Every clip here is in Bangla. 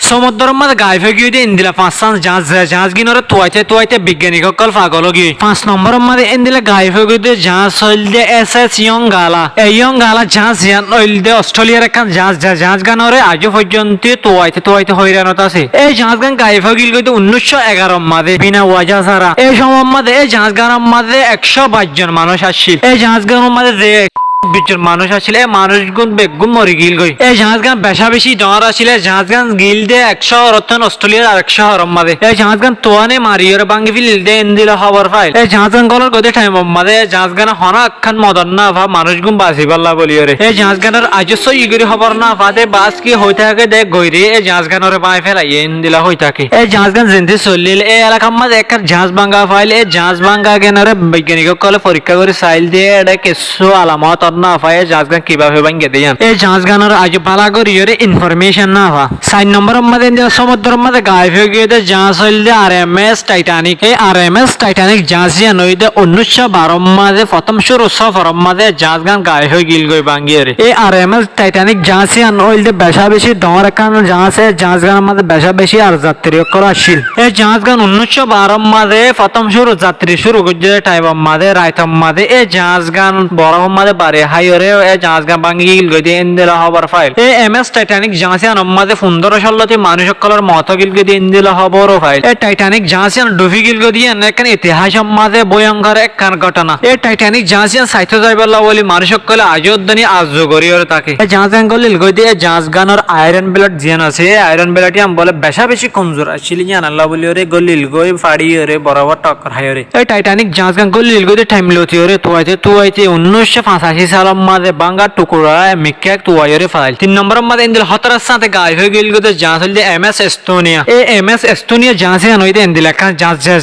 সমুদ্রের মাঝে গাইফ গিয়ে দিয়ে ইন্দিলা 5 জাহাজ গিনরে তুয়াইতে বিজ্ঞানীসকল পাগল গিয়ে 5 নম্বরের মাঝে ইন্দিলা গাইফ গিয়ে দিয়ে জাহাজ হইল দিয়ে SS ইয়ংগালা এই ইয়ংগালা জাহাজ হইল দিয়ে অস্ট্রেলিয়ার একখান জাহাজ গানরে আজও পর্যন্ত তুয়াইতে হইরানত আছে। এই জাহাজ গান গাইফ গিল গিয়ে 1911 মাঝে বিনা ওয়াজা ছাড়া এই সময় মাঝে এই জাহাজ গানের মাঝে 122 জন মানুষ আসছিল। এই জাহাজ গানের মাঝে যে বিজন মানুষ আসলে মানুষগুন বেগুন মরি গিল গই। এই জাহাজ গান বেশা বেশি ডর আসলে জাহাজ গান গিল দে 100 রতন অস্ট্রেলিয়ার আর 100 হরম মাদে এই জাহাজ গান তোয়ানে মারিয়র বাঙ্গি ফিল দে ইন্দিলা খবর ফাইল এই জাহাজ গান গলর গদে টাইম মাদে জাহাজ গান হনা আখান মদন না ভা মানুষগুন বাসি পাল্লা বলিয়রে এই জাহাজ গানের আজস্ব ইগরি খবর না ফাদে বাস কি হই থাকে দেখ গইরে এই জাহাজ গানরে বাই ফেলাই ইন্দিলা হই থাকে। এই জাহাজ গান জিন্দি চলিল এই এলাকার মাঝে এক জাহাজ ভাঙ্গা ফাইল এই জাহাজ ভাঙ্গা গেনরে বৈজ্ঞানিক কলে পরীক্ষা করে সাইল দিয়ে এটা কিছু আলামত না পায় জাহাজ গান কিভাবে ভাঙ্গে দেন এই জাহাজ গানের আজ পালা করি ইনফরমেশন না পা 4 নম্বরের মধ্যে সমুদ্রের মধ্যে গায়েব হয়ে গিয়ে জাহাজ হইল দিয়ে RMS টাইটানিক এই RMS টাইটানিক জাহাজ নইতে 1912 মাঝে প্রথম শুরু সফর মাঝে জাহাজ গান গায়েব হয়ে গিল গই ভাঙ্গিয়ে এই RMS টাইটানিক জাহাজ হইল দিয়ে বেশা বেশি ডর এখান জাহাজ গানের মধ্যে বেশা বেশি আর যাত্রী করা আসছিল। এই জাহাজ গান 1912 মাঝে প্রথম শুরু যাত্রী শুরু করছে টাইম মাঝে রাইতম মাঝে এই জাহাজ গান বড় মাঝে বাড়ে হাই জাহাজ গান ভাঙ্গি গিল গই দিয়ে ইন্দিলা খবর ফাইল এই MS টাইটানিক জাহাজ মাঝে 15-16টি মানুষ সকলের মত গিল গই দিয়ে ইন্দিলা খবর ফাইল এই টাইটানিক জাহাজ ডুবি গিল গই দিয়ে এখান ইতিহাস মাঝে ভয়ঙ্কর একখান ঘটনা। এই টাইটানিক জাহাজ সাইথ যাইবার বলি মানুষ সকলে আজদানি আজ করিয়র থাকে। এই জাহাজ গান গলিল গই দিয়ে জাহাজ গানের আয়রন ব্লাড জিয়ান আছে আয়রন ব্লাডটি আম বলে বেশা বেশি কমজোর আছিল জান আল্লাহ বলিয়রে গলিল গই ফাড়িয়রে বরাবর টক্কর হায়রে। এই টাইটানিক জাহাজ গান গলিল গই দিয়ে টাইম লতিয়রে তুয়াইতে 1985 সালের মাঝে বাঙ্গা টুকুরা মিক্যাক তুয়াইরে ফাইল 3 নম্বরের মাঝে ইন্দিল হতরার সাথে গায়েব হয়ে গিল গই জাহাজ হইল MS এস্তোনিয়া এই MS এস্তোনিয়া জাহাজ হইতে ইন্দিল একখান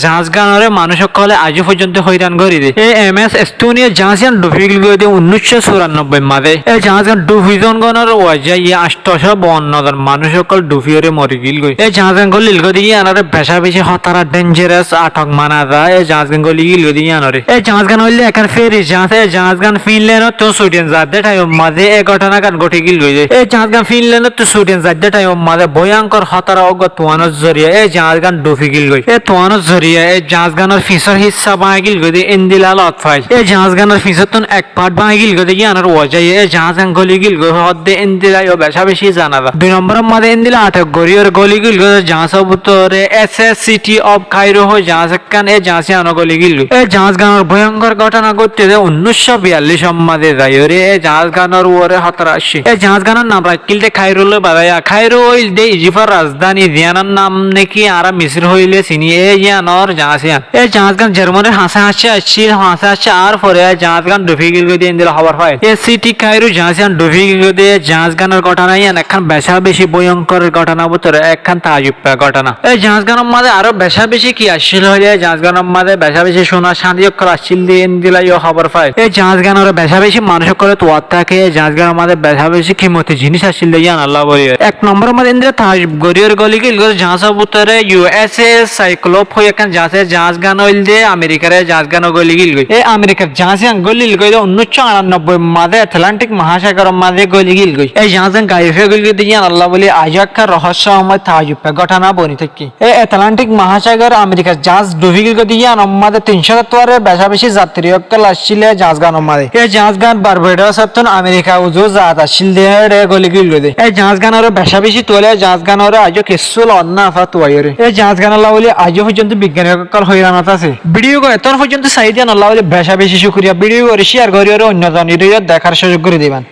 জাহাজ গানরে মানুষ সকলে আজ পর্যন্ত হইরান করি দে এই MS এস্তোনিয়া জাহাজ ডুবি গিল গই 1994 মাঝে এই জাহাজ গান ডুবিজন গণর ওয়াজা 852 জন মানুষ সকল ডুবিয়রে মরি গিল গই। এই জাহাজ গান গলিল গই দিয়ে আনারে বেশা বেশি হতারা ডেঞ্জারাস আটক মানা যায় এই জাহাজ গান গলি গিল গই দিয়ে আনারে এই জাহাজ গান হইলে এখান ফেরি জাহাজ গান ফিনল্যান্ড তো সুইডেন যাতে টাইম মাঝে এই ঘটনা গান ঘটে গিল গই এই জাহাজ গান ফিনল্যান্ড তো সুইডেন যাতে টাইম মাঝে ভয়ঙ্কর হতারা অগত তোয়ানোর জরিয়া এই জাহাজ গান ডুবি গিল গই এই তোয়ানোর জরিয়া এই জাহাজ গানের ফিসর হিস্সা বাই গিল গই ইন্দিলা লত ফাইল এই জাহাজ গানের ফিসর তুন এক পার্ট বাই গিল গই ইয়ানার ওয়াজাই এই জাহাজ গান গলি গিল গই হদে ইন্দিলা ও বেশা বেশি জানা দা 2 নম্বরের মাঝে ইন্দিলা আটক গরিয়র গলি গিল গই জাহাজ উত্তরে SS সিটি অফ কায়রো হয় জাহাজ কান এই জাহাজ আনো গলি গিল এই জাহাজ গানের ভয়ঙ্কর ঘটনা ঘটতে 1942 মাঝে যাইরে এই জাহাজ গানের ওরে হতরা আসে। এই জাহাজ গানের নাম রাখিলতে খায়রুলে বাদায়া খায়রো হইল দে ইজিপ্টের রাজধানী জিয়ানার নাম নাকি আর মিশর হইলে চিনি এই জিয়ানর জাহাজ এই জাহাজ গান জার্মানির হাসা আসছে আর পরে জাহাজ গান ডুবি গিল গই ইন্দিলা খবর পায় এই সিটি কায়রো জাহাজ গান ডুবি গিল গই জাহাজ গানের ঘটনা একখান বেশা বেশি ভয়ঙ্কর ঘটনা ভিতরে একখান তাজুব ঘটনা। এই জাহাজ গানের মাঝে আরো বেশা বেশি কি আসছিল হইলে জাহাজ গানের মাঝে বেশা বেশি সোনা শান্তি অক্ষর আসছিল দিয়ে ইন্দিলা খবর পায় এই জাহাজ গানের বেশা বেশি মানুষ করে তোয়ার থাকে জাহাজ গানের মাঝে বেশা বেশি কিমতি জিনিস আসছিল ইয়ান আল্লাহ বলি 1 নম্বরের মাঝে ইন্দিলা তাজুব গরিয়র গলি গিল জাহাজ ভিতরে USA সাইক্লোপ হয়ে একখান জাহাজ গান হইল দিয়ে আমেরিকার জাহাজ গান গলি গিল এই আমেরিকার জাহাজ গান গলিল গই 1998 মাঝে আটলান্টিক মহাসাগর মাঝে গলি গিল এই জাহাজ গান গায়েব হয়ে গিল ইয়ান আল্লাহ বলি আজ একটা রহস্যময় তাজুব ঘটনা বনি থাকি। এই আটলান্টিক মহাসাগর আমেরিকার জাহাজ ডুবি গিল ইয়ান মাঝে 370 বেশা বেশি যাত্রী অকল আসছিল জাহাজ গান মাঝে এই জাহাজ গান বারবাডোস তখন আমেরিকা উজু জাহাজ আসছিল দিয়ে গলি গিল এই জাহাজ গানের বেশা বেশি তোলে জাহাজ গানের আজও কিছু লন্না আফা তোয়াইরে এই জাহাজ গান আল্লাহ বলি আজও পর্যন্ত বিজ্ঞানী অকল হইরানত আছে। ভিডিও করে এত পর্যন্ত চাই দিয়ে আল্লাহ বলি বেশা বেশি শুকরিয়া ভিডিও করে শেয়ার করি অন্য জনের দেখার সুযোগ করে দিবেন।